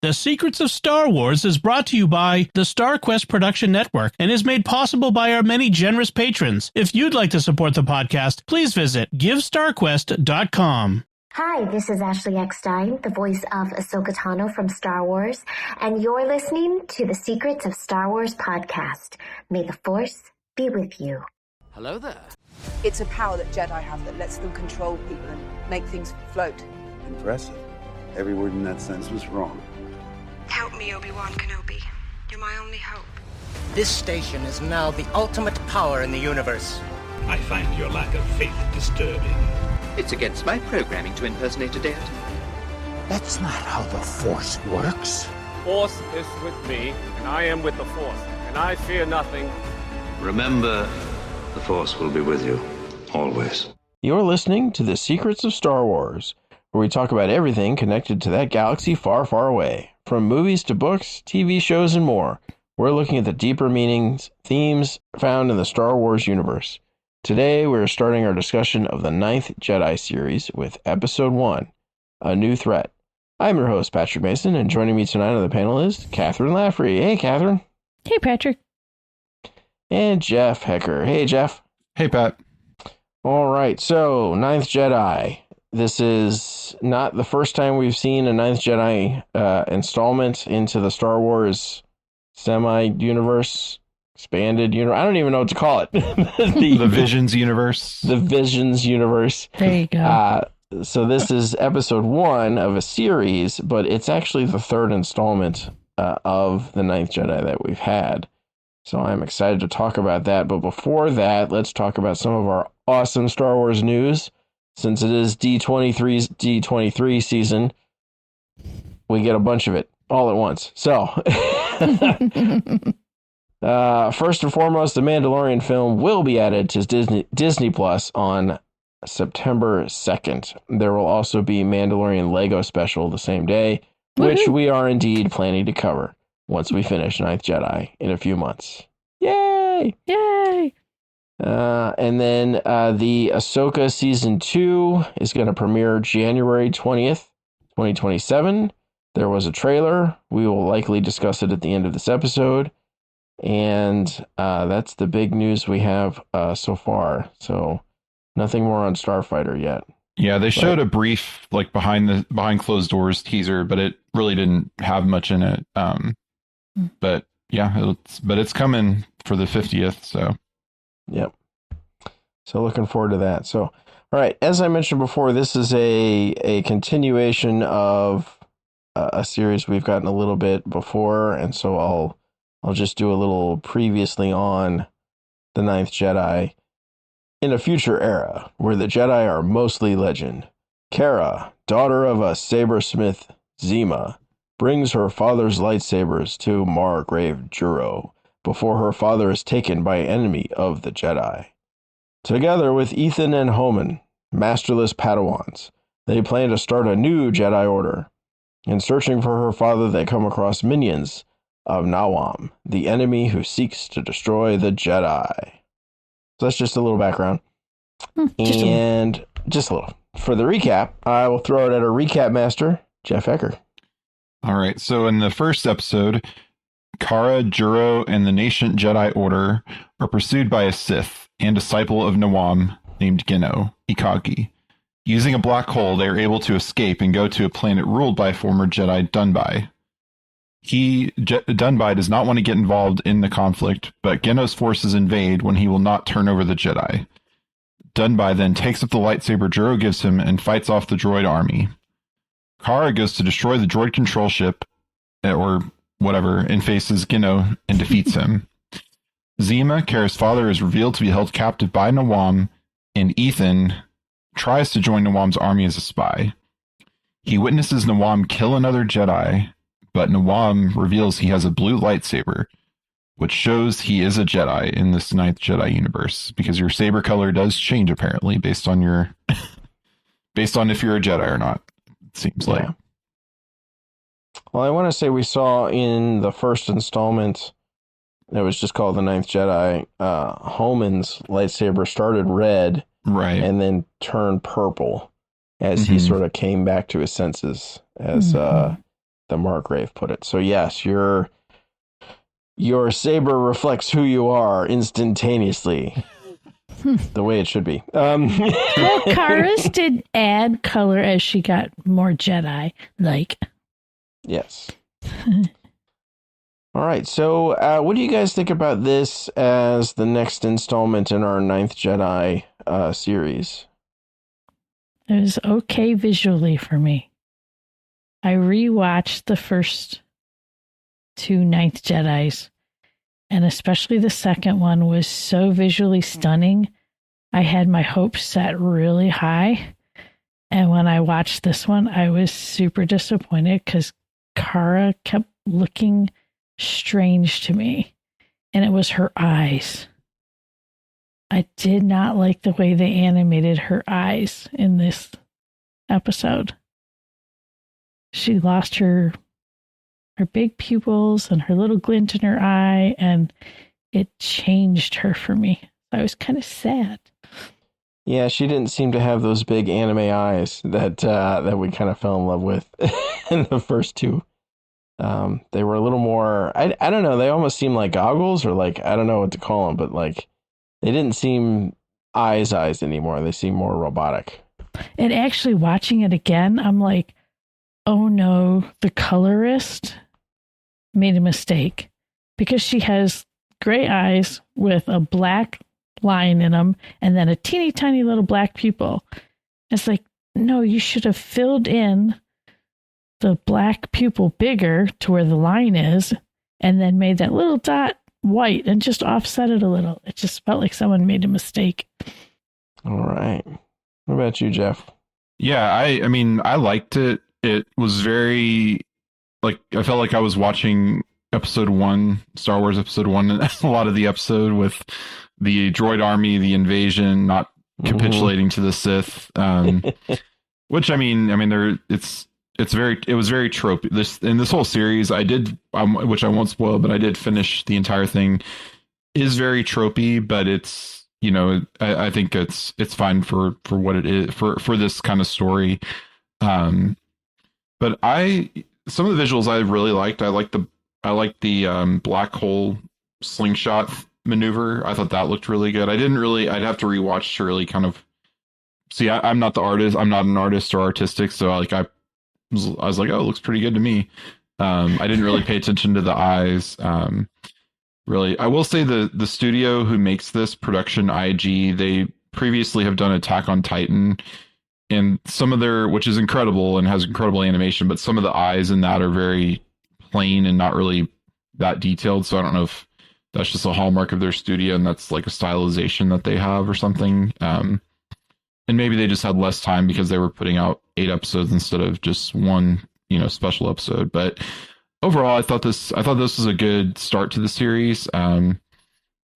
The Secrets of Star Wars is brought to you by the StarQuest Production Network and is made possible by our many generous patrons. If you'd like to support the podcast, please visit GiveStarQuest.com. Hi, this is Ashley Eckstein, the voice of Ahsoka Tano from Star Wars, and you're listening to the Secrets of Star Wars podcast. May the Force be with you. Hello there. It's a power that Jedi have that lets them control people and make things float. Impressive. Every word in that sentence was wrong. Help me, Obi-Wan Kenobi. You're my only hope. This station is now the ultimate power in the universe. I find your lack of faith disturbing. It's against my programming to impersonate a deity. That's not how the Force works. Force is with me, and I am with the Force, and I fear nothing. Remember, the Force will be with you, always. You're listening to The Secrets of Star Wars, where we talk about everything connected to that galaxy far, far away. From movies to books, TV shows, and more, we're looking at the deeper meanings, themes found in the Star Wars universe. Today, we're starting our discussion of the Ninth Jedi series with Episode 1, A New Threat. I'm your host, Patrick Mason, and joining me tonight on the panel is Kathryn Laffrey. Hey, Kathryn. Hey, Patrick. And Jeff Haecker. Hey, Jeff. Hey, Pat. All right, so Ninth Jedi. This is not the first time we've seen a Ninth Jedi installment into the Star Wars semi-universe, expanded universe. I don't even know what to call it. the Visions universe. The Visions universe. There you go. So this is episode 1 of a series, but it's actually the third installment of the Ninth Jedi that we've had. So I'm excited to talk about that. But before that, let's talk about some of our awesome Star Wars news. Since it is D23 season, we get a bunch of it all at once. So, first and foremost, the Mandalorian film will be added to Disney Plus on September 2nd. There will also be Mandalorian Lego special the same day, which we are indeed planning to cover once we finish Ninth Jedi in a few months. Yay! Yay! And then the Ahsoka Season 2 is going to premiere January 20th, 2027. There was a trailer. We will likely discuss it at the end of this episode. And that's the big news we have so far. So nothing more on Starfighter yet. Yeah, they showed a brief, like behind closed doors teaser, but it really didn't have much in it. But yeah, it's coming for the 50th. So. Yep. So looking forward to that. So, all right. As I mentioned before, this is a continuation of a series we've gotten a little bit before, and so I'll just do a little previously on the Ninth Jedi. In a future era where the Jedi are mostly legend, Kara, daughter of a sabersmith Zima, brings her father's lightsabers to Margrave Juro before her father is taken by an enemy of the Jedi. Together with Ethan and Homan, masterless Padawans, they plan to start a new Jedi Order. In searching for her father, they come across minions of Nawam, the enemy who seeks to destroy the Jedi. So that's just a little background. Just a little. For the recap, I will throw it at our recap master, Jeff Haecker. All right. So in the first episode, Kara, Juro, and the nascent Jedi Order are pursued by a Sith and disciple of Nawam named Gino, Ikagi. Using a black hole, they are able to escape and go to a planet ruled by former Jedi Dunbai. Dunbai does not want to get involved in the conflict, but Geno's forces invade when he will not turn over the Jedi. Dunbai then takes up the lightsaber Juro gives him and fights off the droid army. Kara goes to destroy the droid control ship, or whatever, and faces Gino and defeats him. Zima, Kara's father, is revealed to be held captive by Nawam, and Ethan tries to join Nawam's army as a spy. He witnesses Nawam kill another Jedi, but Nawam reveals he has a blue lightsaber, which shows he is a Jedi in this Ninth Jedi universe, because your saber color does change apparently based on your based on if you're a Jedi or not, it seems like. Well, I want to say we saw in the first installment, it was just called the Ninth Jedi, Homan's lightsaber started red, right, and then turned purple as he sort of came back to his senses as the Margrave put it. So yes, your saber reflects who you are instantaneously. The way it should be. Well, Kara's did add color as she got more Jedi. Yes. All right. So what do you guys think about this as the next installment in our Ninth Jedi series? It was okay visually for me. I rewatched the first 2 Ninth Jedis, and especially the second one was so visually stunning. I had my hopes set really high. And when I watched this one, I was super disappointed because Kara kept looking strange to me. And it was her eyes. I did not like the way they animated her eyes in this episode. She lost her big pupils and her little glint in her eye, and it changed her for me. I was kind of sad. Yeah, she didn't seem to have those big anime eyes that we kind of fell in love with in the first 2. They were a little more, I don't know, they almost seemed like goggles, or I don't know what to call them, but they didn't seem eyes anymore. They seemed more robotic. And actually watching it again, I'm like, oh no, the colorist made a mistake, because she has gray eyes with a black line in them and then a teeny tiny little black pupil. It's like, no, you should have filled in the black pupil bigger to where the line is and then made that little dot white and just offset it a little. It just felt like someone made a mistake. All right. What about you, Jeff? Yeah, I mean, I liked it. It was very, I felt like I was watching episode 1, Star Wars episode 1, a lot of the episode with the droid army, the invasion, not capitulating to the Sith. Which, it was very trope. This whole series, I did, which I won't spoil, but I did finish the entire thing, is very tropey, but it's, I think it's fine for what it is, for this kind of story. But some of the visuals I really liked. I liked the black hole slingshot maneuver. I thought that looked really good. I'd have to rewatch to really kind of see. I'm not the artist. I'm not an artist or artistic. So I was like, oh, it looks pretty good to me. I didn't really pay attention to the eyes. Really, I will say the studio who makes this, Production IG, they previously have done Attack on Titan, and some of their, which is incredible and has incredible animation, but some of the eyes in that are very plain and not really that detailed. So I don't know if that's just a hallmark of their studio and that's like a stylization that they have or something. And maybe they just had less time because they were putting out 8 episodes instead of just one, special episode. But overall, I thought this was a good start to the series. And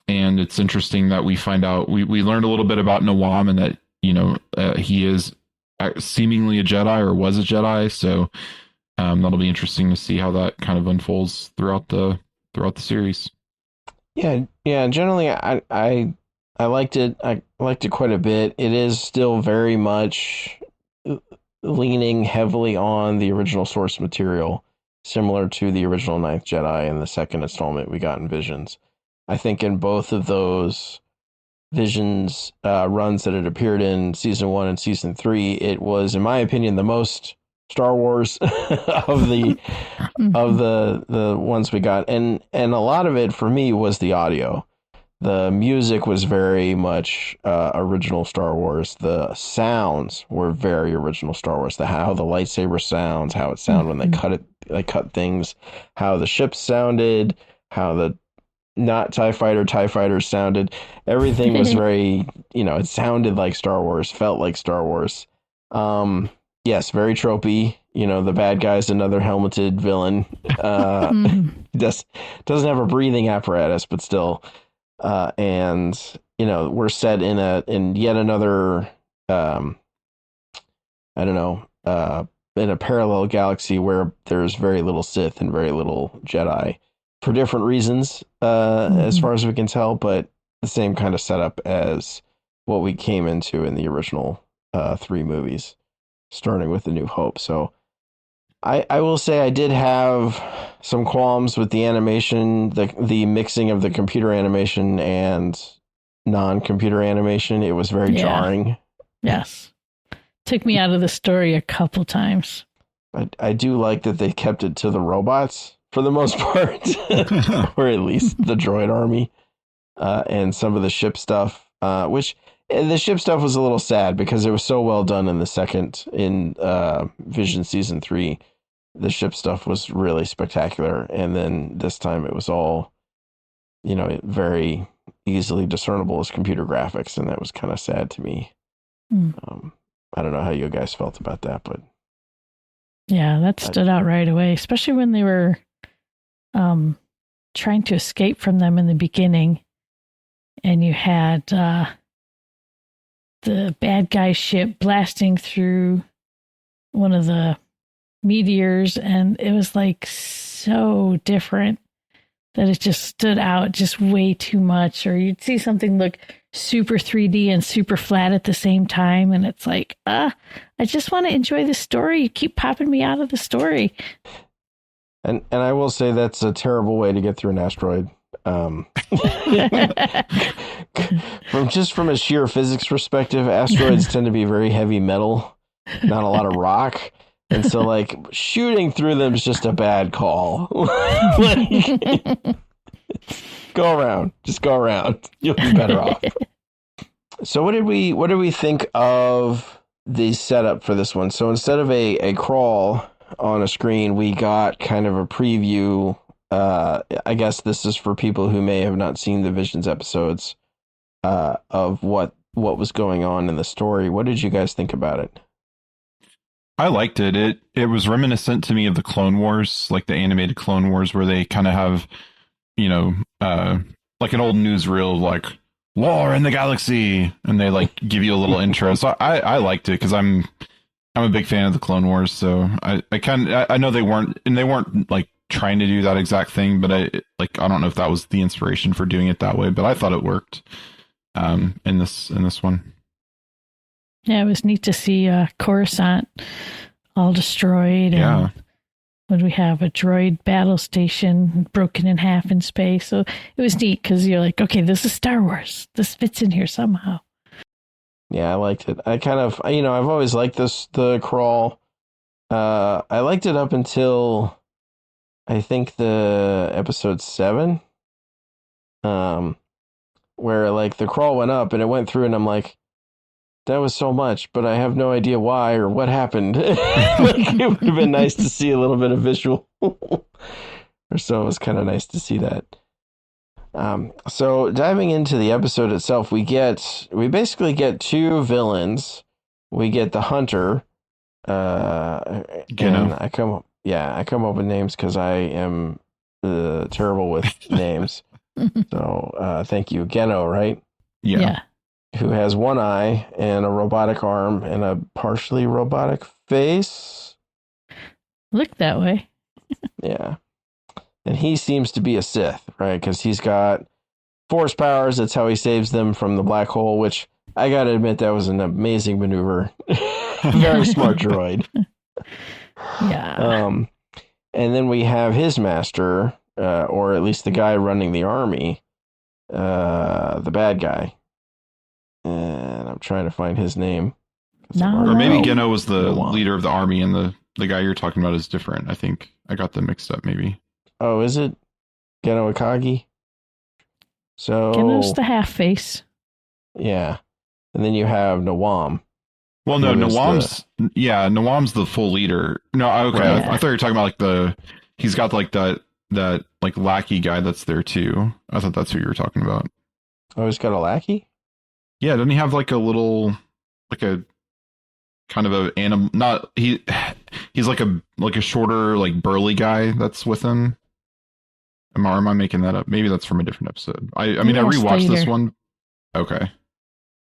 it's interesting that we find out, we learned a little bit about Nawam, and that, he is seemingly a Jedi, or was a Jedi. So that'll be interesting to see how that kind of unfolds throughout the series. Yeah. Generally, I liked it. I liked it quite a bit. It is still very much leaning heavily on the original source material, similar to the original Ninth Jedi and the second installment we got in Visions. I think in both of those Visions runs that it appeared in season 1 and season 3, it was, in my opinion, the most Star Wars of the ones we got, and a lot of it for me was the audio. The music was very much original Star Wars. The sounds were very original Star Wars. How the lightsaber sounds, how it sounded when they cut things, how the ships sounded, how the not TIE fighters sounded. Everything was very, it sounded like Star Wars, felt like Star Wars. Yes, very tropey. The bad guy's another helmeted villain. Doesn't have a breathing apparatus, but still. And we're set in yet another, in a parallel galaxy where there's very little Sith and very little Jedi for different reasons, as far as we can tell, but the same kind of setup as what we came into in the original 3 movies, starting with A New Hope. So I will say I did have some qualms with the animation, the mixing of the computer animation and non-computer animation. It was very jarring. Yes. Took me out of the story a couple times. I do like that they kept it to the robots for the most part, or at least the droid army, and some of the ship stuff, which the ship stuff was a little sad because it was so well done in Vision Season 3. The ship stuff was really spectacular. And then this time it was all, very easily discernible as computer graphics. And that was kind of sad to me. I don't know how you guys felt about that, but. Yeah, that stood out right away, especially when they were trying to escape from them in the beginning. And you had the bad guy ship blasting through one of the meteors, and it was like so different that it just stood out just way too much. Or you'd see something look super 3D and super flat at the same time, and it's like, I just want to enjoy the story. You keep popping me out of the story. And I will say that's a terrible way to get through an asteroid. From a sheer physics perspective, asteroids tend to be very heavy metal, not a lot of rock. And so, like, shooting through them is just a bad call. Go around. Just go around. You'll be better off. So what did we think of the setup for this one? So instead of a crawl on a screen, we got kind of a preview. I guess this is for people who may have not seen the Visions episodes of what was going on in the story. What did you guys think about it? I liked it. It was reminiscent to me of the Clone Wars, like the animated Clone Wars, where they kind of have, like an old newsreel, like war in the galaxy, and they like give you a little intro. So I liked it because I'm a big fan of the Clone Wars. So I know they weren't like trying to do that exact thing, but I don't know if that was the inspiration for doing it that way, but I thought it worked in this one. Yeah, it was neat to see Coruscant all destroyed. Yeah. And when we have a droid battle station broken in half in space. So it was neat because you're like, okay, this is Star Wars. This fits in here somehow. Yeah, I liked it. I kind of, I've always liked the crawl. I liked it up until, I think, the episode 7. Where, like, the crawl went up and it went through and I'm like, that was so much, but I have no idea why or what happened. Like, it would have been nice to see a little bit of visual. Or so it was kind of nice to see that. So diving into the episode itself, we basically get 2 villains. We get the Hunter. And I come up with names because I am terrible with names. So thank you. Geno, right? Yeah. Who has one eye and a robotic arm and a partially robotic face. Look that way. Yeah. And he seems to be a Sith, right? Because he's got force powers. That's how he saves them from the black hole, which I got to admit, that was an amazing maneuver. Very smart droid. Yeah. And then we have his master, or at least the guy running the army, the bad guy. And I'm trying to find his name. Or maybe Geno was the leader of the army, and the guy you're talking about is different. I think I got them mixed up, maybe. Oh, is it Geno Akagi? So Geno's the half face. Yeah. And then you have Nawam. Well, no, Nawam's the full leader. No, okay. Right. I thought you were talking about he's got like that like lackey guy that's there too. I thought that's who you were talking about. Oh, he's got a lackey? Yeah, doesn't he have like a little, like a kind of a animal? Not he's like a shorter, like burly guy that's with him. Am I making that up? Maybe that's from a different episode. I mean, I rewatched this one. Okay.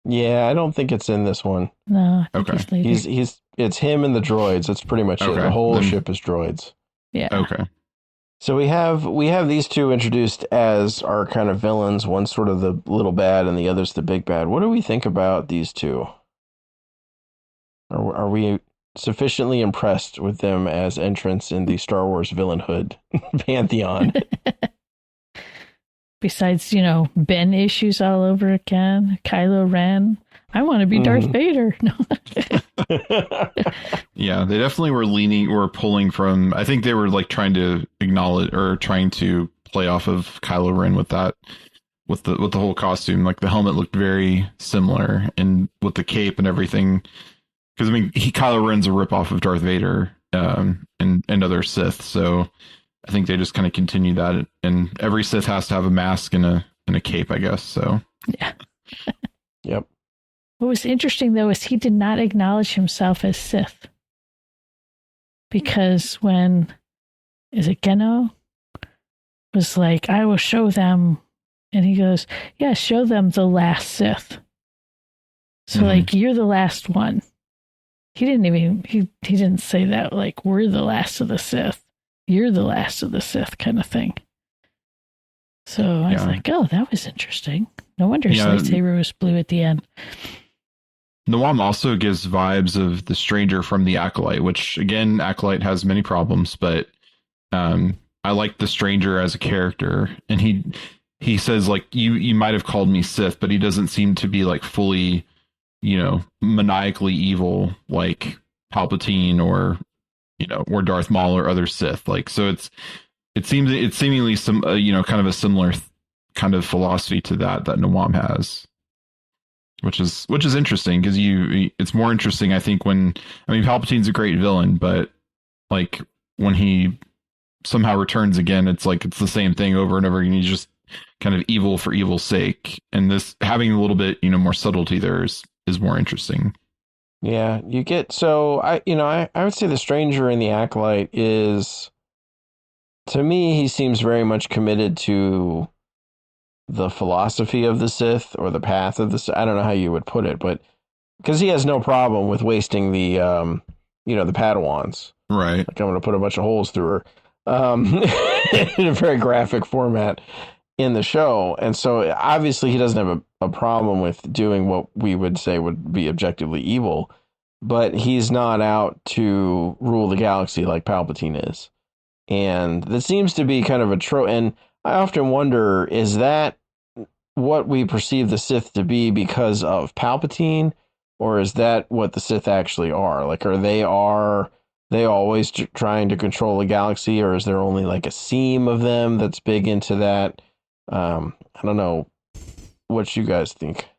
Yeah, I don't think it's in this one. No. Okay. It's him and the droids. That's pretty much it. The whole ship is droids. Yeah. Okay. So we have these 2 introduced as our kind of villains. One's sort of the little bad and the other's the big bad. What do we think about these 2? sufficiently impressed with them as entrants in the Star Wars villainhood pantheon. Besides, Ben issues all over again, Kylo Ren. I want to be Darth Vader. No. Yeah, they definitely were pulling from, I think they were like trying to acknowledge or trying to play off of Kylo Ren with that, with the whole costume. Like the helmet looked very similar, and with the cape and everything. Because Kylo Ren's a ripoff of Darth Vader, and other Sith. So I think they just kind of continue that, and every Sith has to have a mask and a cape, I guess. So yeah. Yep. What was interesting, though, is he did not acknowledge himself as Sith. Because when, is it Geno? Was like, I will show them. And he goes, yeah, show them the last Sith. So, like, you're the last one. He didn't say that, like, we're the last of the Sith. You're the last of the Sith kind of thing. So I was like, oh, that was interesting. No wonder his lightsaber was blue at the end. Noam also gives vibes of the stranger from the Acolyte, which, again, Acolyte has many problems, but I like the stranger as a character. And he says, like, you might have called me Sith, but he doesn't seem to be, like, fully, maniacally evil like Palpatine or Darth Maul or other Sith. Like, so it's seemingly some, kind of a similar kind of philosophy to that Noam has. Which is interesting because it's more interesting, I think, Palpatine's a great villain, but like when he somehow returns again, it's like it's the same thing over and over again. He's just kind of evil for evil's sake, and this having a little bit more subtlety there is more interesting. Yeah, you get I would say the stranger in the Acolyte is, to me, he seems very much committed to the philosophy of the Sith or the path of the Sith. I don't know how you would put it, but because he has no problem with wasting the the Padawans. Right. Like, I'm going to put a bunch of holes through her in a very graphic format in the show. And so obviously he doesn't have a problem with doing what we would say would be objectively evil, but he's not out to rule the galaxy like Palpatine is. And that seems to be kind of a trope. And I often wonder, is that what we perceive the Sith to be because of Palpatine, or is that what the Sith actually are? Like, are they always trying to control the galaxy, or is there only like a seam of them that's big into that? I don't know what you guys think.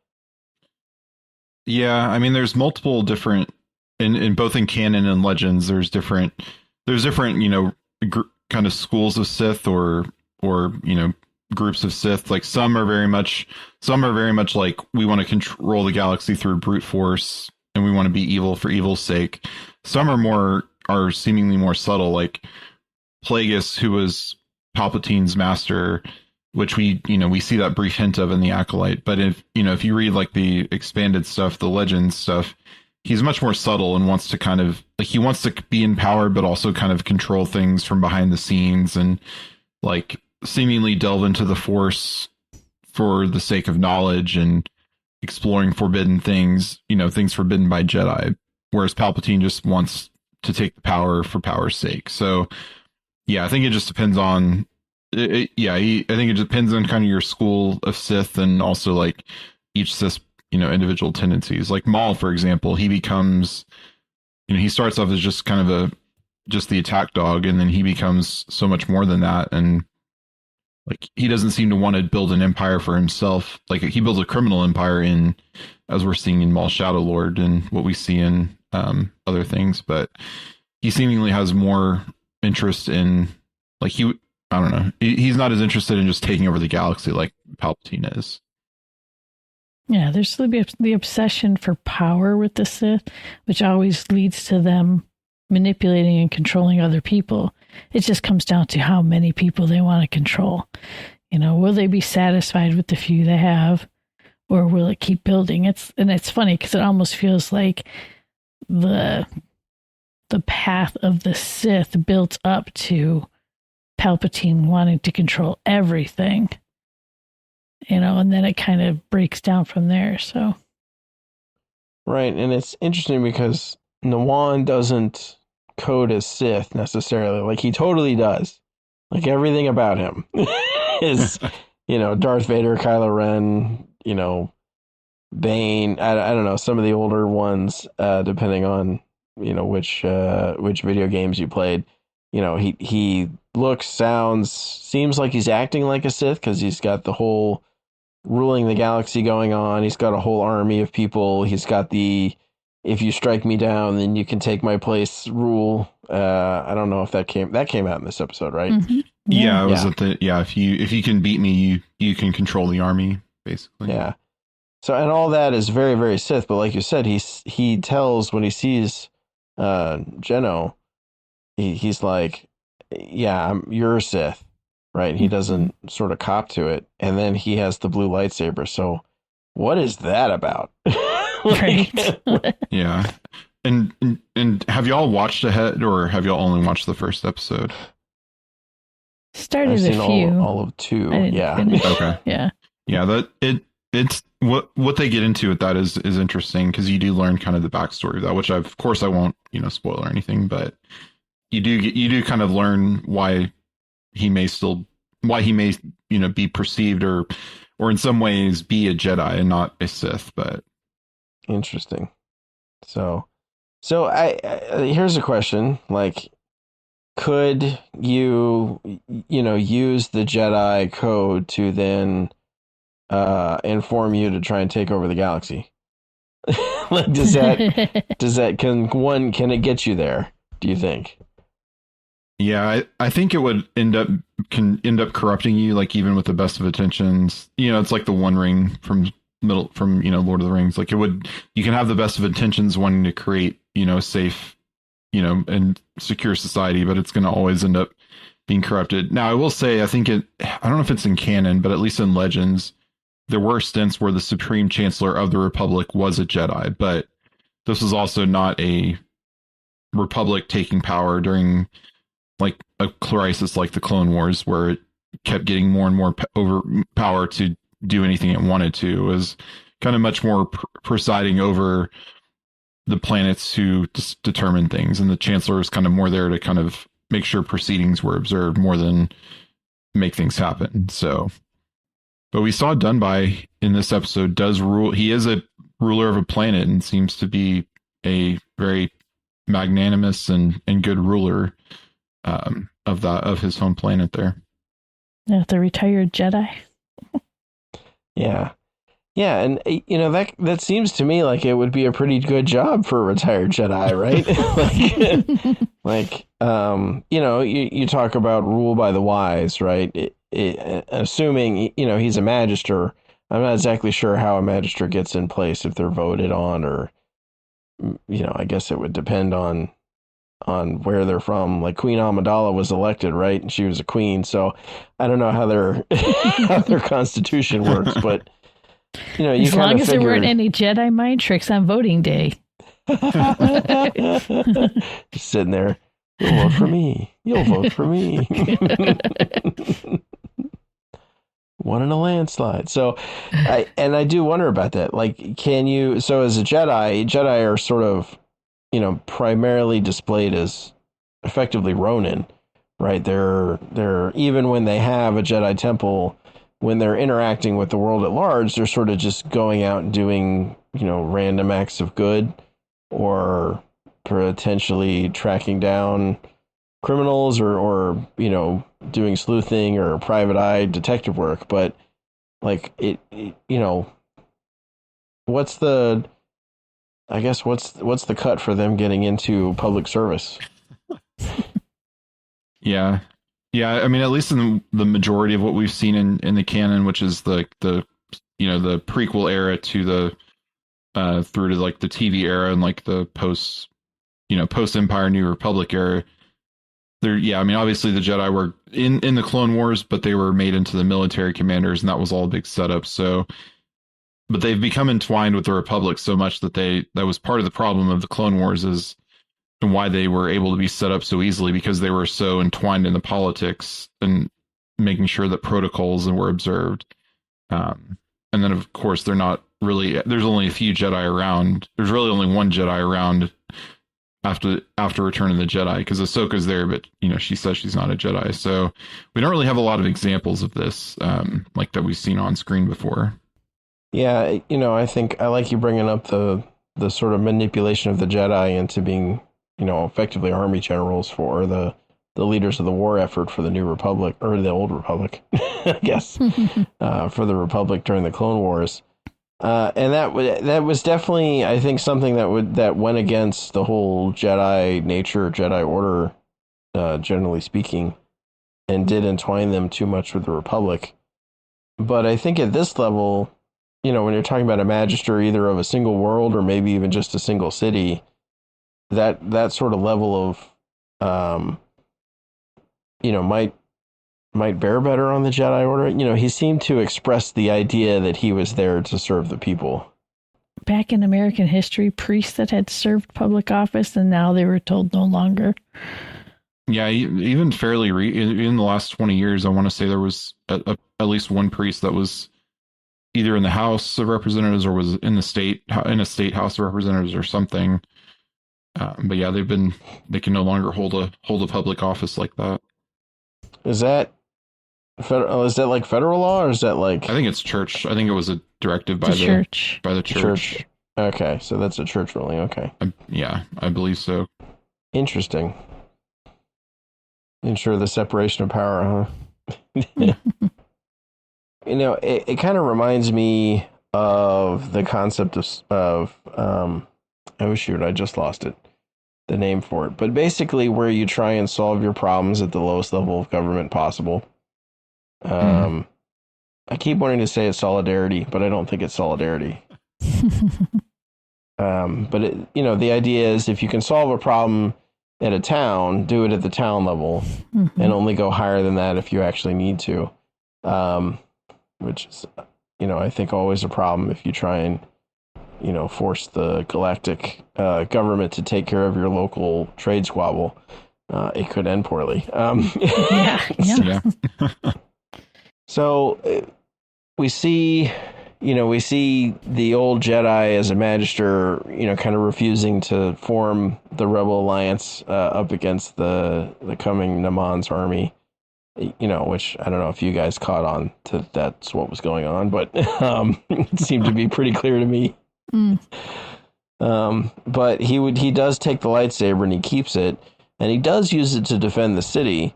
Yeah, there's multiple different in both in canon and legends. There's different kind of schools of Sith or groups of Sith. Like some are very much like, we want to control the galaxy through brute force and we want to be evil for evil's sake. Some are seemingly more subtle, like Plagueis, who was Palpatine's master, which we see that brief hint of in the Acolyte. But if you read like the expanded stuff, the Legends stuff, he's much more subtle and wants to kind of like, he wants to be in power, but also kind of control things from behind the scenes and like seemingly delve into the Force for the sake of knowledge and exploring forbidden things, things forbidden by Jedi. Whereas Palpatine just wants to take the power for power's sake. So yeah, I think it just depends on, I think it depends on kind of your school of Sith and also like each Sith, individual tendencies. Like Maul, for example, he becomes, he starts off as just kind of just the attack dog, and then he becomes so much more than that. And like, he doesn't seem to want to build an empire for himself. Like, he builds a criminal empire as we're seeing in Maul Shadow Lord and what we see in other things, but he seemingly has more interest in, like, I don't know. He's not as interested in just taking over the galaxy like Palpatine is. Yeah, there's the obsession for power with the Sith, which always leads to them manipulating and controlling other people. It just comes down to how many people they want to control. Will they be satisfied with the few they have, or will it keep building? It's funny because it almost feels like the path of the Sith built up to Palpatine wanting to control everything, and then it kind of breaks down from there. So, right. And it's interesting because Nawan doesn't code as Sith necessarily. Like, he totally does. Like, everything about him is, Darth Vader, Kylo Ren, Bane. I don't know, some of the older ones, depending on, which video games you played. He looks, sounds, seems like he's acting like a Sith because he's got the whole ruling the galaxy going on. He's got a whole army of people. He's got the if you strike me down, then you can take my place rule. I don't know if that came out in this episode, right? Mm-hmm. Yeah, it was at the if you can beat me, you can control the army, basically. Yeah. So, and all that is very, very Sith, but like you said, he tells when he sees Geno, he's like, yeah, you're a Sith, right? He doesn't sort of cop to it, and then he has the blue lightsaber. So, what is that about? Right. Yeah. And have y'all watched ahead, or have y'all only watched the first episode? Started I've a seen few. all of two. Yeah. Okay. Yeah. Yeah. That it's what they get into with that is interesting, because you do learn kind of the backstory of that, which of course I won't spoil or anything, but you do kind of learn why he may be perceived or in some ways be a Jedi and not a Sith. But interesting. So I here's a question, like, could you use the Jedi code to then inform you to try and take over the galaxy? Like, can it get you there, do you think? Yeah, I think it would end up corrupting you, like, even with the best of intentions. It's like the One Ring from Lord of the Rings. Like, you can have the best of intentions wanting to create safe and secure society, but it's going to always end up being corrupted. Now, I will say, I don't know if it's in canon, but at least in Legends, there were stints where the Supreme Chancellor of the Republic was a Jedi, but this was also not a Republic taking power during like a crisis like the Clone Wars, where it kept getting more and more power to do anything it wanted to. It was kind of much more presiding over the planets to determine things, and the Chancellor was kind of more there to kind of make sure proceedings were observed more than make things happen. So, but we saw Dunby in this episode does rule. He is a ruler of a planet and seems to be a very magnanimous and good ruler of his home planet there. Yeah, the retired Jedi. Yeah. Yeah, and that seems to me like it would be a pretty good job for a retired Jedi, right? You talk about rule by the wise, right? Assuming he's a magister. I'm not exactly sure how a magister gets in place, if they're voted on, or I guess it would depend on where they're from. Like, Queen Amidala was elected, right? And she was a queen, so I don't know how their constitution works, but as long as there weren't any Jedi mind tricks on voting day. Just sitting there, you'll vote for me. You'll vote for me. Won in a landslide. So, I do wonder about that. Like, can you? So, as a Jedi are sort of, primarily displayed as effectively Ronin, right? They're even when they have a Jedi temple, when they're interacting with the world at large, they're sort of just going out and doing, random acts of good, or potentially tracking down criminals, or doing sleuthing or private eye detective work. But like what's the cut for them getting into public service? Yeah. Yeah, I mean, at least in the majority of what we've seen in the canon, which is the prequel era to the through to like the TV era and like the post Empire New Republic era. I mean, obviously the Jedi were in the Clone Wars, but they were made into the military commanders, and that was all a big setup. So, but they've become entwined with the Republic so much that that was part of the problem of the Clone Wars, is and why they were able to be set up so easily, because they were so entwined in the politics and making sure that protocols were observed. And then, of course, there's only a few Jedi around. There's really only one Jedi around after Return of the Jedi, because Ahsoka's there, but she says she's not a Jedi. So we don't really have a lot of examples of this, like that we've seen on screen before. Yeah, I think I like you bringing up the sort of manipulation of the Jedi into being, effectively army generals for the leaders of the war effort for the New Republic, or the Old Republic, I guess, for the Republic during the Clone Wars. And that was definitely, I think, something that went against the whole Jedi nature, Jedi Order, generally speaking, and did entwine them too much with the Republic. But I think at this level, when you're talking about a magister either of a single world or maybe even just a single city, that sort of level of, might bear better on the Jedi Order. He seemed to express the idea that he was there to serve the people. Back in American history, priests that had served public office and now they were told no longer. Yeah, even fairly in the last 20 years, I want to say there was at least one priest that was either in the House of Representatives or was in a state House of Representatives or something. But yeah, they can no longer hold a public office like that. Is that like federal law, or is that like? I think it's church. I think it was a directive by the church. By the church. Okay, so that's a church ruling. Okay. Yeah, I believe so. Interesting. Ensure the separation of power, huh? It kind of reminds me of the concept of oh shoot, I just lost it. The name for it. But basically where you try and solve your problems at the lowest level of government possible. I keep wanting to say it's solidarity, but I don't think it's solidarity. But the idea is if you can solve a problem at a town, do it at the town level, and only go higher than that if you actually need to. Which is, I think always a problem if you try and, force the galactic government to take care of your local trade squabble. It could end poorly. Yeah. So we see the old Jedi as a magister, kind of refusing to form the Rebel Alliance up against the coming Naman's army. Which I don't know if you guys caught on to that's what was going on, but it seemed to be pretty clear to me. But he does take the lightsaber and he keeps it, and he does use it to defend the city.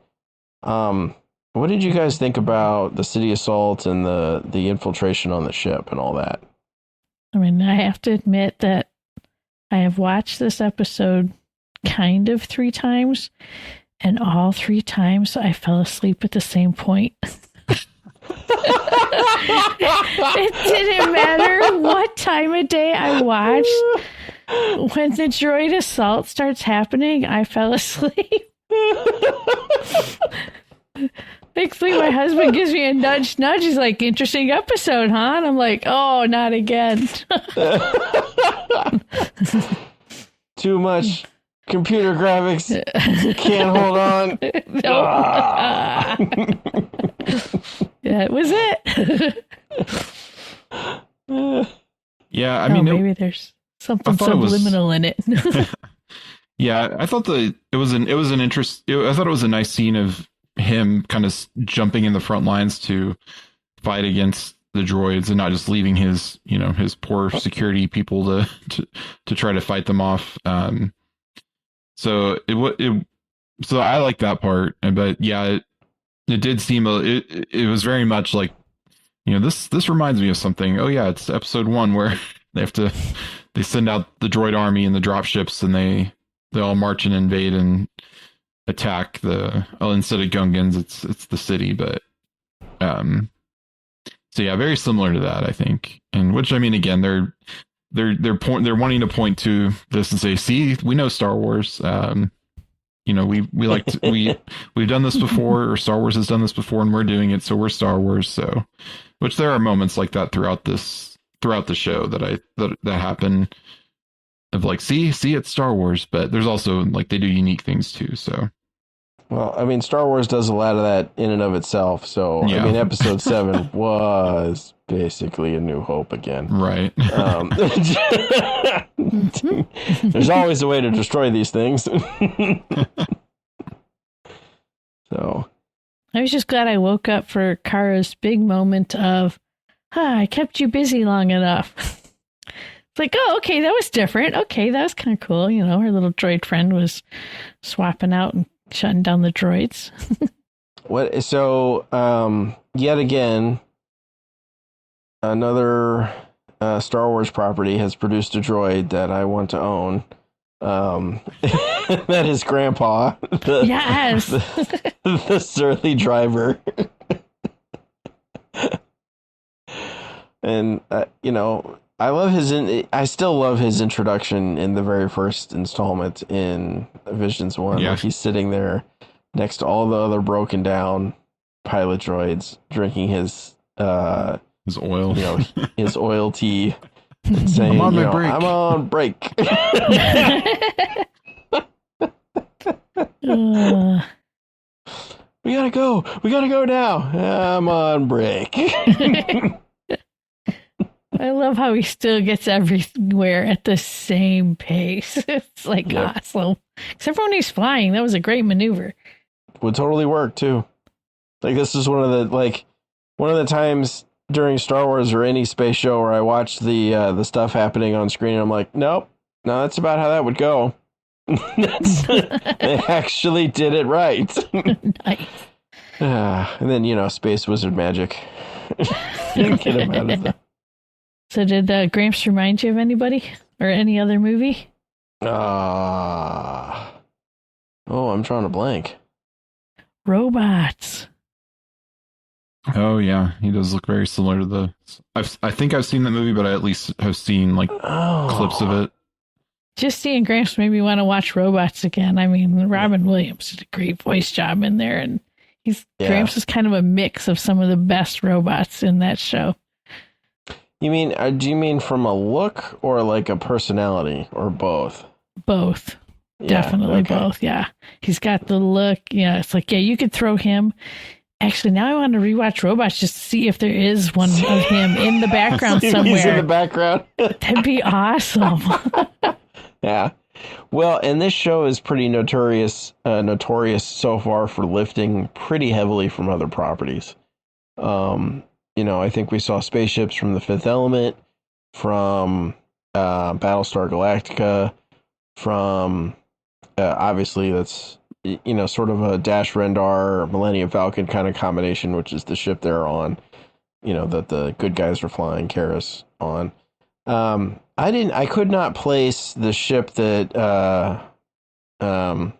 What did you guys think about the city assault and the infiltration on the ship and all that? I mean, I have to admit that I have watched this episode kind of 3 times. And all 3 times I fell asleep at the same point. It didn't matter what time of day I watched. When the droid assault starts happening, I fell asleep. Thankfully, my husband gives me a nudge. He's like, interesting episode, huh? And I'm like, oh, not again. Too much. Computer graphics can't hold on. That was it. Yeah, I mean, maybe there's something subliminal in it. Yeah, I thought I thought it was a nice scene of him kind of jumping in the front lines to fight against the droids and not just leaving his poor security people to try to fight them off. So so I like that part, but yeah, it did seem it was very much like, this reminds me of something. Oh yeah, it's episode 1 where they send out the droid army and the dropships and they all march and invade and attack instead of Gungans, it's the city, but so yeah, very similar to that, I think. And which, I mean, again, they're wanting to point to this and say, see, we know Star Wars. We've done this before, or Star Wars has done this before, and we're doing it, so we're Star Wars. So, which there are moments like that throughout the show that happen of like, see, it's Star Wars, but there's also like they do unique things too. So, well, I mean, Star Wars does a lot of that in and of itself. So, yeah. I mean, Episode 7 was basically A New Hope again, right? There's always a way to destroy these things. So I was just glad I woke up for Kara's big moment of, I kept you busy long enough. It's like, oh, okay, that was different. Okay, that was kind of cool. You know, her little droid friend was swapping out and shutting down the droids. what? So, yet again, another Star Wars property has produced a droid that I want to own. That is Grandpa. Yes. The surly driver. And, you know, I still love his introduction in the very first installment in Visions 1. Yeah. Where he's sitting there next to all the other broken down pilot droids, drinking his oil, you know, his oil tea, and saying, I'm on break. I'm on break. We gotta go now. I'm on break. I love how he still gets everywhere at the same pace. It's like awesome. Except for when he's flying. That was a great maneuver. Would totally work too. Like, this is one of the times during Star Wars or any space show where I watch the stuff happening on screen and I'm like, nope, no, that's about how that would go. They actually did it right. Nice. And then, you know, space wizard magic. Get him out of the... So did Gramps remind you of anybody or any other movie? I'm drawing a blank. Robots. Oh yeah, he does look very similar to the. I think I've seen that movie, but I at least have seen like clips of it. Just seeing Gramps made me want to watch Robots again. I mean, Robin Williams did a great voice job in there, and Gramps is kind of a mix of some of the best robots in that show. You mean? Do you mean from a look or like a personality or both? Both. Yeah, Definitely both. Yeah. He's got the look. Yeah. It's like, yeah, you could throw him. Actually, now I want to rewatch Robots just to see if there is one of him in the background somewhere. He's in the background. That'd be awesome. Yeah. Well, and this show is pretty notorious so far for lifting pretty heavily from other properties. You know, I think we saw spaceships from The Fifth Element, from Battlestar Galactica, from obviously that's, you know, sort of a Dash Rendar Millennium Falcon kind of combination, which is the ship they're on, you know, that the good guys are flying Karis on. I could not place the ship that Jino,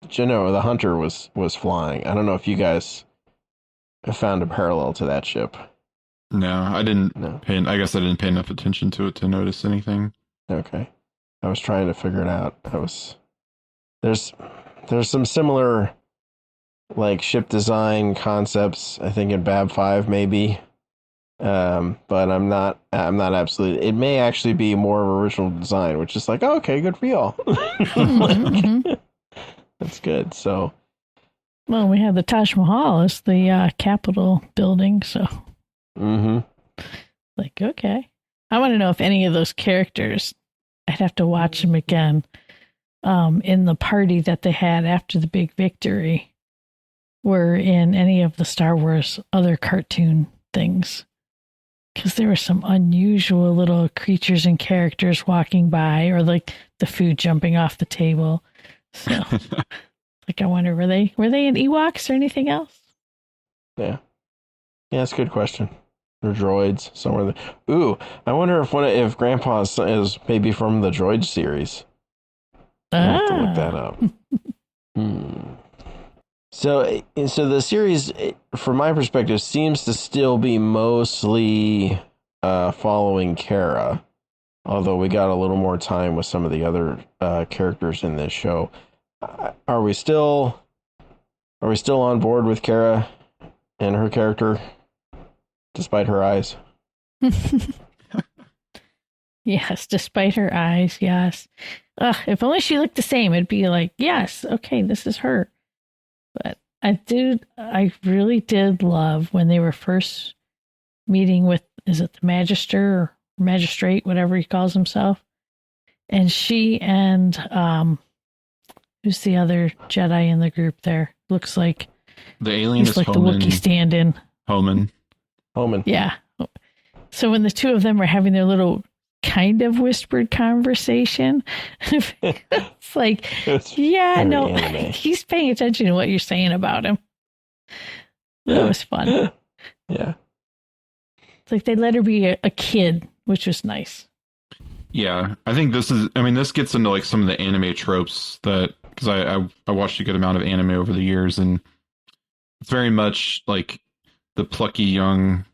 the Hunter, was flying. I don't know if you guys have found a parallel to that ship. No, I didn't. I guess I didn't pay enough attention to it to notice anything. Okay, I was trying to figure it out. There's some similar like ship design concepts, I think, in Bab 5 maybe. But I'm not absolutely. It may actually be more of original design, which is like, oh, okay, good for y'all. That's good. So, well, we have the Taj Mahal as the Capitol building, so. Like, okay. I want to know if any of those characters, I'd have to watch them again, in the party that they had after the big victory, were in any of the Star Wars other cartoon things. Because there were some unusual little creatures and characters walking by, or like the food jumping off the table. So, like, I wonder, were they in Ewoks or anything else? Yeah, that's a good question. Or droids somewhere. Ooh, I wonder if Grandpa is maybe from the Droid series. I have to look that up. So the series, from my perspective, seems to still be mostly following Kara, although we got a little more time with some of the other characters in this show. Are we still on board with Kara and her character, despite her eyes? Yes, despite her eyes, yes. If only she looked the same, it'd be like, yes, okay, this is her. But I really did love when they were first meeting with, is it the Magister or Magistrate, whatever he calls himself? And she and who's the other Jedi in the group there? Looks like the alien is like Homan. The Wookiee stand-in. Homan. Yeah. So when the two of them are having their little kind of whispered conversation, it's like, he's paying attention to what you're saying about him. That was fun. Yeah. It's like they let her be a kid, which was nice. Yeah, I think this gets into like some of the anime tropes that, because I watched a good amount of anime over the years, and it's very much like the plucky young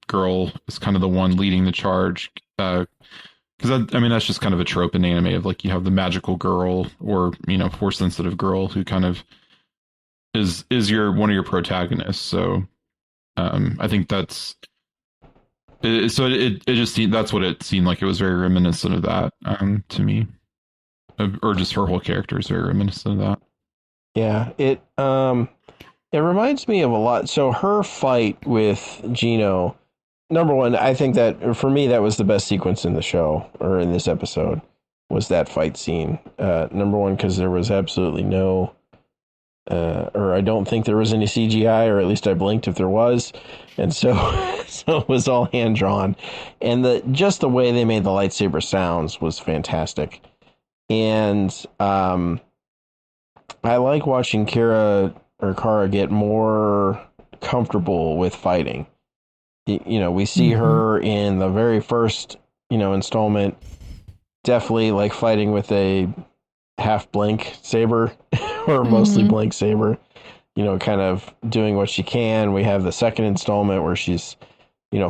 girl is kind of the one leading the charge. Because that's just kind of a trope in anime of like you have the magical girl or force sensitive girl who kind of is one of your protagonists. So I think that's. It just seemed, that's what it seemed like. It was very reminiscent of that to me, or just her whole character is very reminiscent of that. Yeah, it reminds me of a lot. So her fight with Gino, number one, I think that for me that was the best sequence in the show or in this episode was that fight scene. Number one, because there was absolutely no. Or I don't think there was any CGI, or at least I blinked if there was. And so it was all hand drawn. And just the way they made the lightsaber sounds was fantastic. And I like watching Kara get more comfortable with fighting. We see her in the very first, installment, definitely like fighting with a half blank saber or mostly blank saber, kind of doing what she can. We have the second installment where she's,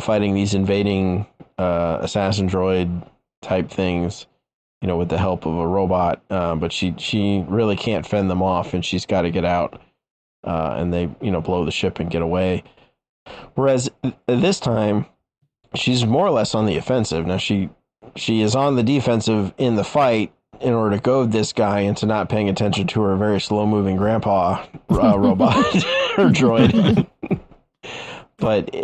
fighting these invading assassin droid type things, with the help of a robot. But she really can't fend them off, and she's got to get out. And they, blow the ship and get away. Whereas this time, she's more or less on the offensive. Now she is on the defensive in the fight, in order to goad this guy into not paying attention to her very slow-moving grandpa robot or droid. But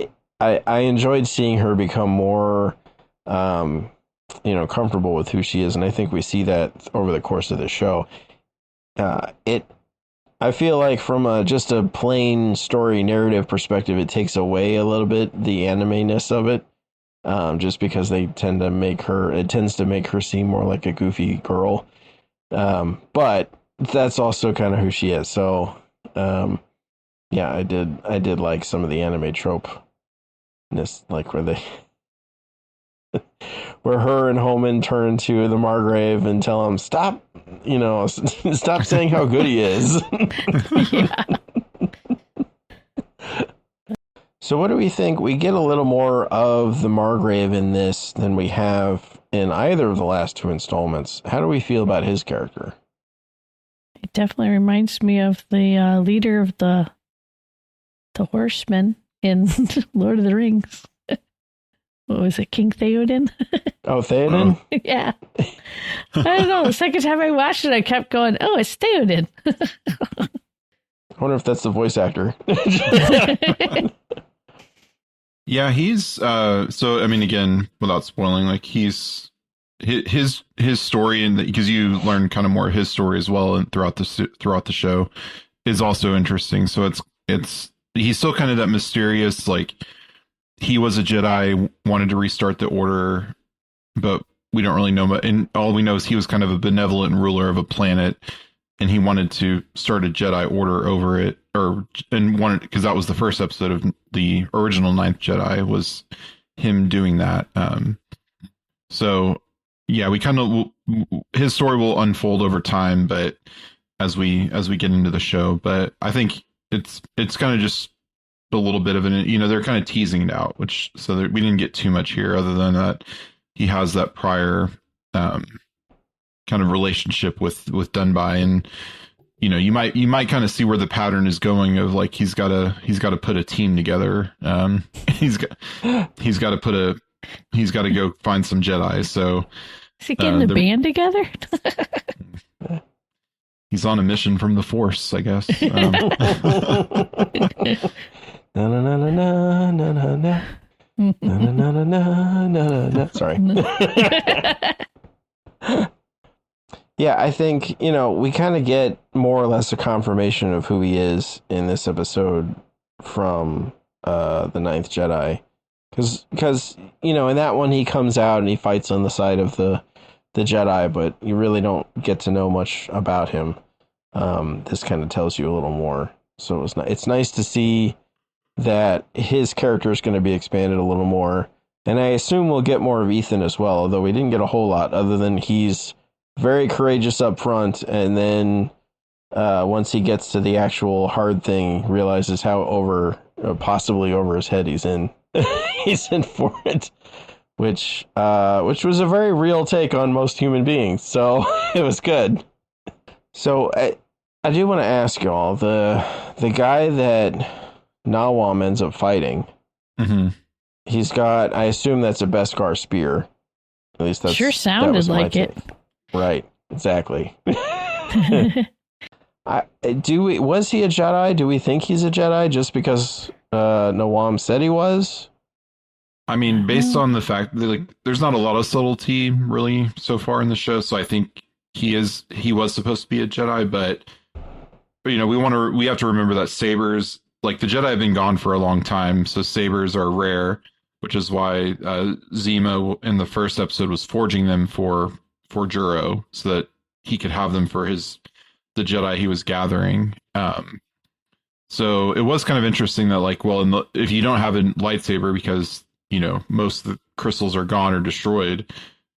I enjoyed seeing her become more, comfortable with who she is, and I think we see that over the course of the show. I feel like from just a plain story narrative perspective, it takes away a little bit the anime-ness of it. Just because it tends to make her seem more like a goofy girl. But that's also kind of who she is. So, I did like some of the anime trope-ness, like where her and Homan turn to the Margrave and tell him, stop saying how good he is. Yeah. So what do we think? We get a little more of the Margrave in this than we have in either of the last two installments. How do we feel about his character? It definitely reminds me of the leader of the horsemen in Lord of the Rings. What was it, King Theoden? Oh, Theoden? Yeah. I don't know. The second time I watched it, I kept going, oh, it's Theoden. I wonder if that's the voice actor. Yeah, he's again, without spoiling, like his story, and because you learn kind of more of his story as well, and throughout the show, is also interesting. So he's still kind of that mysterious, like he was a Jedi, wanted to restart the Order, but we don't really know. And all we know is he was kind of a benevolent ruler of a planet, and he wanted to start a Jedi Order over it, because that was the first episode of the original Ninth Jedi, was him doing that. So yeah, we kind of, his story will unfold over time, but as we get into the show, but I think it's kind of just a little bit of they're kind of teasing it out, we didn't get too much here other than that he has that prior kind of relationship with Dunby, and you might kind of see where the pattern is going of like he's got to put a team together. He's got to go find some Jedi. So is he getting the band together? He's on a mission from the Force, I guess. Na na na na na na na na na na na na na. Sorry. Yeah, I think, we kind of get more or less a confirmation of who he is in this episode from the Ninth Jedi. Because, in that one he comes out and he fights on the side of the Jedi, but you really don't get to know much about him. This kind of tells you a little more. So it's nice to see that his character is going to be expanded a little more. And I assume we'll get more of Ethan as well, although we didn't get a whole lot other than he's very courageous up front. And then once he gets to the actual hard thing, realizes how possibly over his head he's in. He's in for it, which was a very real take on most human beings. So it was good. So I do want to ask y'all, the guy that Nawam ends up fighting, he's got, I assume that's a Beskar spear. At least that's sure sounded like it. Right, exactly. Was he a Jedi? Do we think he's a Jedi just because Nawam said he was? I mean, based on the fact that there's not a lot of subtlety really so far in the show, so I think he was supposed to be a Jedi, but we have to remember that sabers, like the Jedi have been gone for a long time, so sabers are rare, which is why Zemo in the first episode was forging them for Juro so that he could have them for the Jedi he was gathering. So it was kind of interesting that if you don't have a lightsaber because most of the crystals are gone or destroyed,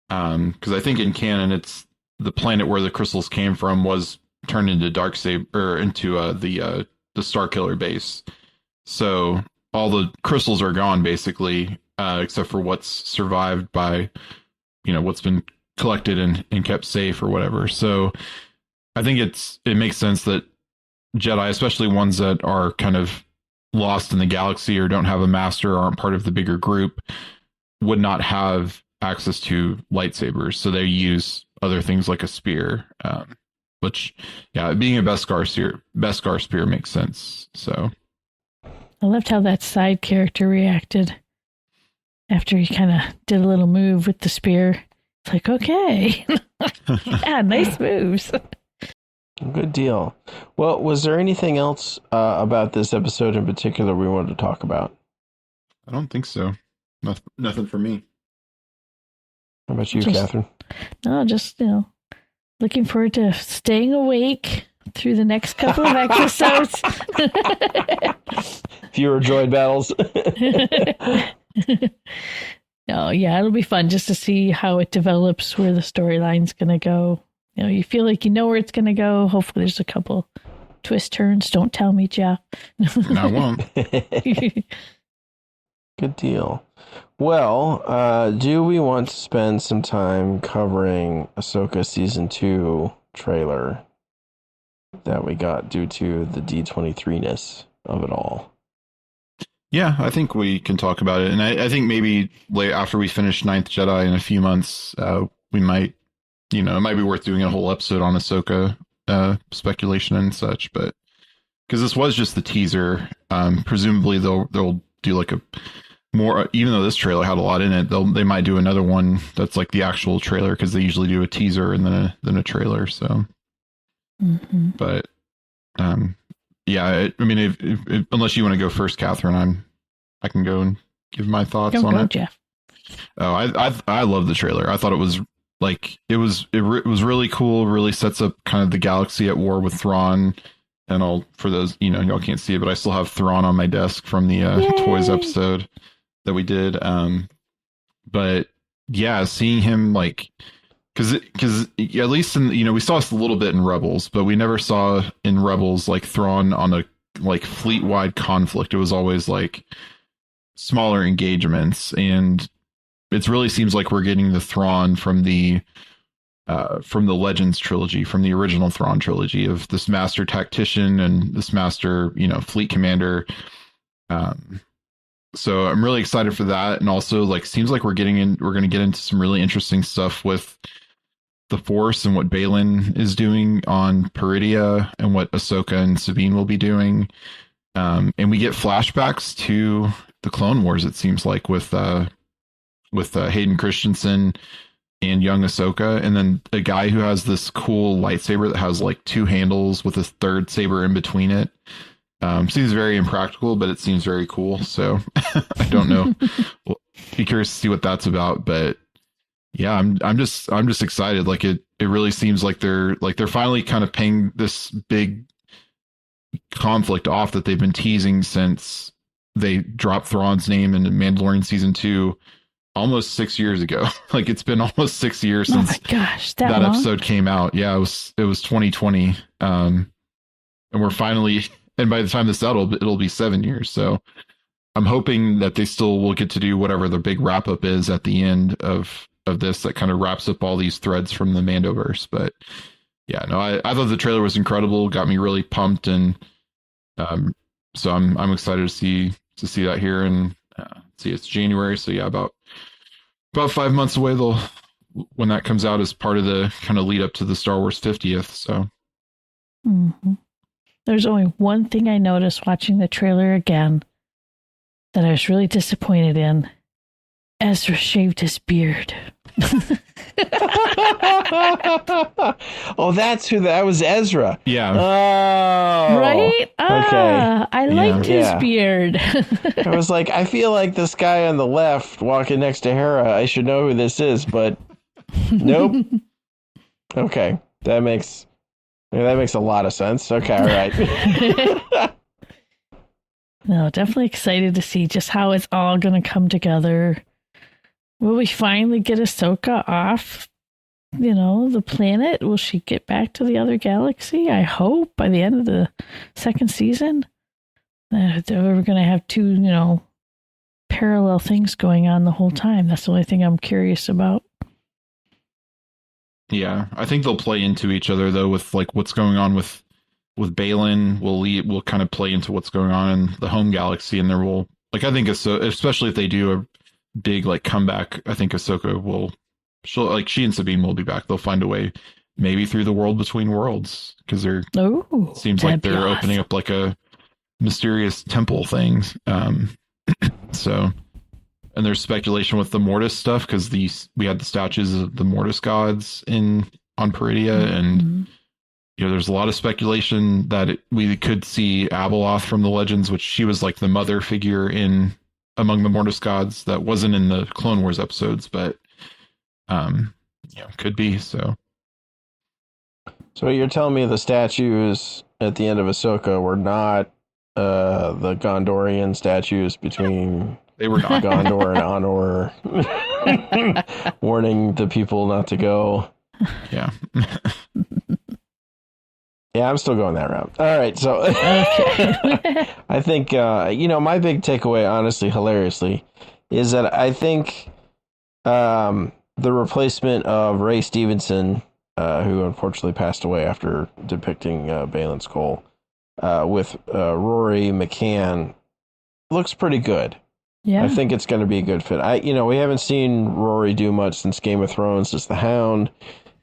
because I think in canon it's the planet where the crystals came from was turned into Darksaber or into the Starkiller base. So all the crystals are gone basically, except for what's survived by, what's been collected and kept safe or whatever. So I think it makes sense that Jedi, especially ones that are kind of lost in the galaxy or don't have a master or aren't part of the bigger group, would not have access to lightsabers. So they use other things like a spear, which, being a Beskar spear makes sense. So I loved how that side character reacted after he kind of did a little move with the spear. It's like, okay, yeah, nice moves. Good deal. Well, was there anything else about this episode in particular we wanted to talk about? I don't think so. Nothing for me. How about you, Kathryn? No, just, looking forward to staying awake through the next couple of episodes. Fewer droid battles. No, yeah, it'll be fun just to see how it develops, where the storyline's going to go. You feel like you know where it's going to go. Hopefully there's a couple twist turns. Don't tell me, Jeff. I won't. Good deal. Well, do we want to spend some time covering Ahsoka Season 2 trailer that we got due to the D23-ness of it all? Yeah, I think we can talk about it. And I think maybe after we finish Ninth Jedi in a few months, we might, it might be worth doing a whole episode on Ahsoka speculation and such. But because this was just the teaser, presumably they'll do like a more, even though this trailer had a lot in it, they might do another one that's like the actual trailer, because they usually do a teaser and then a trailer. So, but yeah, I mean, if unless you want to go first, Kathryn, I can go and give my thoughts on it. Jeff. Oh, I love the trailer. I thought it was it was really cool. Really sets up kind of the galaxy at war with Thrawn. And for those, y'all can't see it, but I still have Thrawn on my desk from the Toys episode that we did. But yeah, seeing him because at least in, we saw us a little bit in Rebels, but we never saw in Rebels Thrawn on a fleet-wide conflict. It was always smaller engagements, and it really seems like we're getting the Thrawn from the Legends trilogy, from the original Thrawn trilogy, of this master tactician and this master, fleet commander. So I'm really excited for that. And also seems like we're going to get into some really interesting stuff with the Force and what Baylan is doing on Peridia and what Ahsoka and Sabine will be doing. And we get flashbacks to the Clone Wars, it seems like, with Hayden Christensen and young Ahsoka, and then a guy who has this cool lightsaber that has like 2 handles with a third saber in between it. Seems very impractical, but it seems very cool. So I don't know. Well, be curious to see what that's about. But yeah, I'm just excited. Like it really seems like they're finally kind of paying this big conflict off that they've been teasing since they dropped Thrawn's name in Mandalorian season 2 almost 6 years ago. Like it's been almost 6 years since that episode came out. Yeah, it was 2020. And we're finally, and by the time this out, it'll be 7 years. So I'm hoping that they still will get to do whatever the big wrap up is at the end of this that kind of wraps up all these threads from the Mandoverse. But yeah, no, I thought the trailer was incredible, got me really pumped, and so I'm excited to see that here. And see, it's January, so yeah, about 5 months away. When that comes out as part of the kind of lead up to the Star Wars 50th. So there's only one thing I noticed watching the trailer again that I was really disappointed in. Ezra shaved his beard. Oh, that's who that was. Ezra. Yeah. Oh, right. Okay. I liked his beard. I was like, I feel like this guy on the left walking next to Hera. I should know who this is, but nope. Okay, that makes a lot of sense. Okay, all right. No, definitely excited to see just how it's all going to come together. Will we finally get Ahsoka off, the planet? Will she get back to the other galaxy? I hope by the end of the second season. We're going to have 2, parallel things going on the whole time. That's the only thing I'm curious about. Yeah, I think they'll play into each other though, with like what's going on with Baylan. Will kind of play into what's going on in the home galaxy, and there will, like, I think especially if they do a big like comeback, I think Ahsoka she and Sabine will be back. They'll find a way, maybe through the world between worlds, because seems like they're opening up like a mysterious temple things. So, and there's speculation with the Mortis stuff, because we had the statues of the Mortis gods on Peridia, and there's a lot of speculation that we could see Abeloth from the Legends, which she was like the mother figure among the Mortis gods that wasn't in the Clone Wars episodes, but could be. So you're telling me the statues at the end of Ahsoka were not the Gondorian statues between they were not Gondor and Honor, warning the people not to go. Yeah. Yeah, I'm still going that route. All right, so I think my big takeaway, honestly, hilariously, is that I think the replacement of Ray Stevenson, who unfortunately passed away after depicting Baylan Skoll, with Rory McCann, looks pretty good. Yeah, I think it's going to be a good fit. We haven't seen Rory do much since Game of Thrones as the Hound.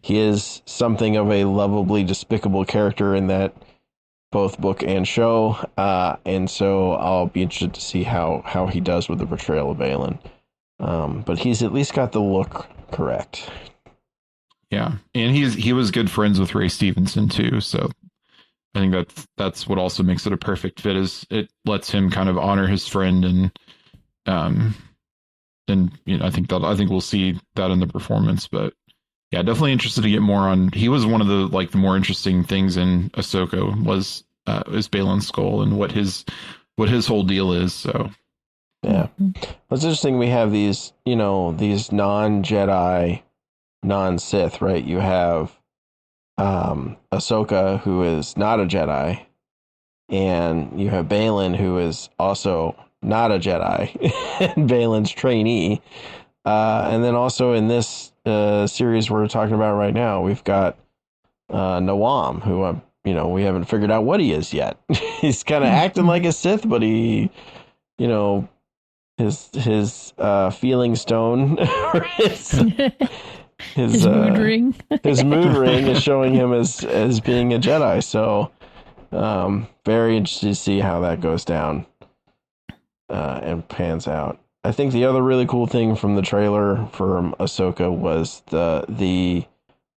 He is something of a lovably despicable character in that both book and show, and so I'll be interested to see how he does with the portrayal of Baylan. But he's at least got the look correct. Yeah, and he was good friends with Ray Stevenson too, so I think that's what also makes it a perfect fit, is it lets him kind of honor his friend, and I think we'll see that in the performance. But yeah, definitely interested to get more on. He was one of the more interesting things in Ahsoka is Baylan Skoll and what his whole deal is. So yeah, it's interesting. We have these non-Jedi, non-Sith, right? You have Ahsoka, who is not a Jedi, and you have Baylan, who is also not a Jedi, and Baylan's trainee. And then also in this series we're talking about right now, we've got Nawam, who we haven't figured out what he is yet. He's kind of acting like a Sith, but he, his feeling stone, his mood ring, his mood ring is showing him as being a Jedi. So very interested to see how that goes down and pans out. I think the other really cool thing from the trailer from Ahsoka was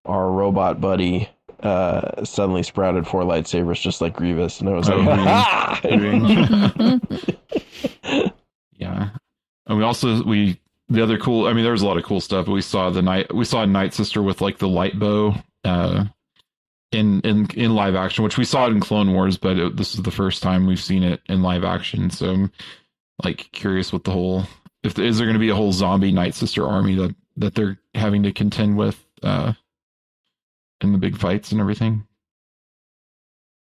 our robot buddy suddenly sprouted 4 lightsabers just like Grievous, and I was like, yeah. And the other cool. I mean, there was a lot of cool stuff. But we saw a Night Sister with like the light bow in live action, which we saw it in Clone Wars, but this is the first time we've seen it in live action. So I'm like curious what is there going to be a whole zombie Night Sister army that they're having to contend with in the big fights and everything.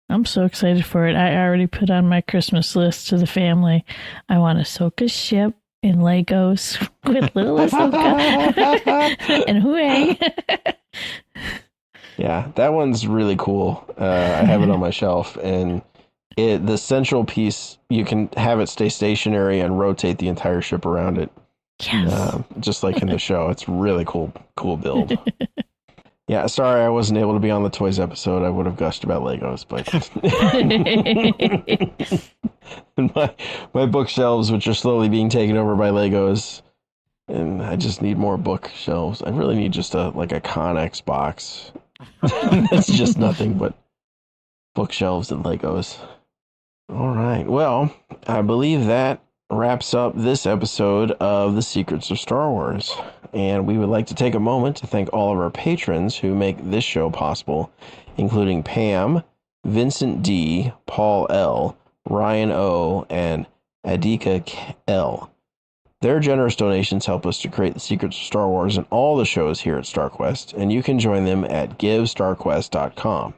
I'm so excited for it. I already put on my Christmas list to the family. I want Ahsoka's ship in Legos with little Ahsoka and Huey. Yeah, that one's really cool. I have it on my shelf, and the central piece, you can have it stay stationary and rotate the entire ship around it. Yes. Just like in the show. It's really cool build. Yeah, sorry I wasn't able to be on the toys episode. I would have gushed about Legos, but my bookshelves, which are slowly being taken over by Legos, and I just need more bookshelves. I really need just a Connex box. That's just nothing but bookshelves and Legos. All right. Well, I believe that wraps up this episode of The Secrets of Star Wars. And we would like to take a moment to thank all of our patrons who make this show possible, including Pam, Vincent D, Paul L, Ryan O, and Adika L. Their generous donations help us to create The Secrets of Star Wars and all the shows here at StarQuest, and you can join them at GiveStarQuest.com.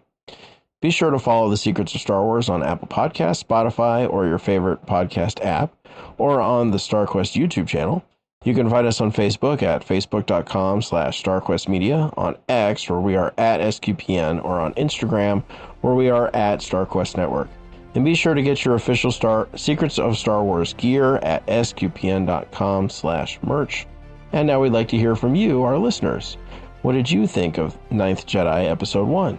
Be sure to follow The Secrets of Star Wars on Apple Podcasts, Spotify, or your favorite podcast app, or on the StarQuest YouTube channel. You can find us on Facebook at facebook.com/StarQuestMedia, on X, where we are at SQPN, or on Instagram, where we are at StarQuest Network. And be sure to get your official Secrets of Star Wars gear at sqpn.com/merch. And now we'd like to hear from you, our listeners. What did you think of Ninth Jedi Episode 1?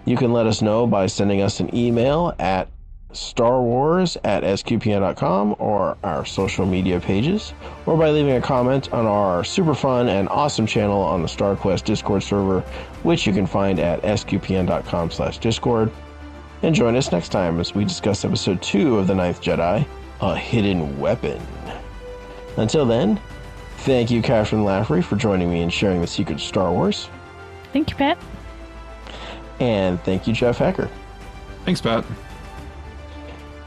You can let us know by sending us an email at starwars@sqpn.com or our social media pages, or by leaving a comment on our super fun and awesome channel on the StarQuest Discord server, which you can find at sqpn.com/discord. And join us next time as we discuss Episode 2 of The Ninth Jedi, A Hidden Weapon. Until then, thank you, Kathryn Laffrey, for joining me and sharing the secrets of Star Wars. Thank you, Pat. And thank you, Jeff Haecker. Thanks, Pat.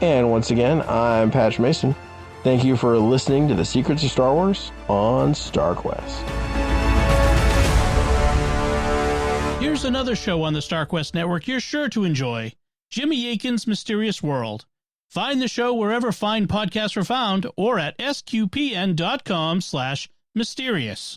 And once again, I'm Patch Mason. Thank you for listening to The Secrets of Star Wars on StarQuest. Here's another show on the StarQuest Network you're sure to enjoy. Jimmy Akin's Mysterious World. Find the show wherever fine podcasts are found or at sqpn.com/mysterious.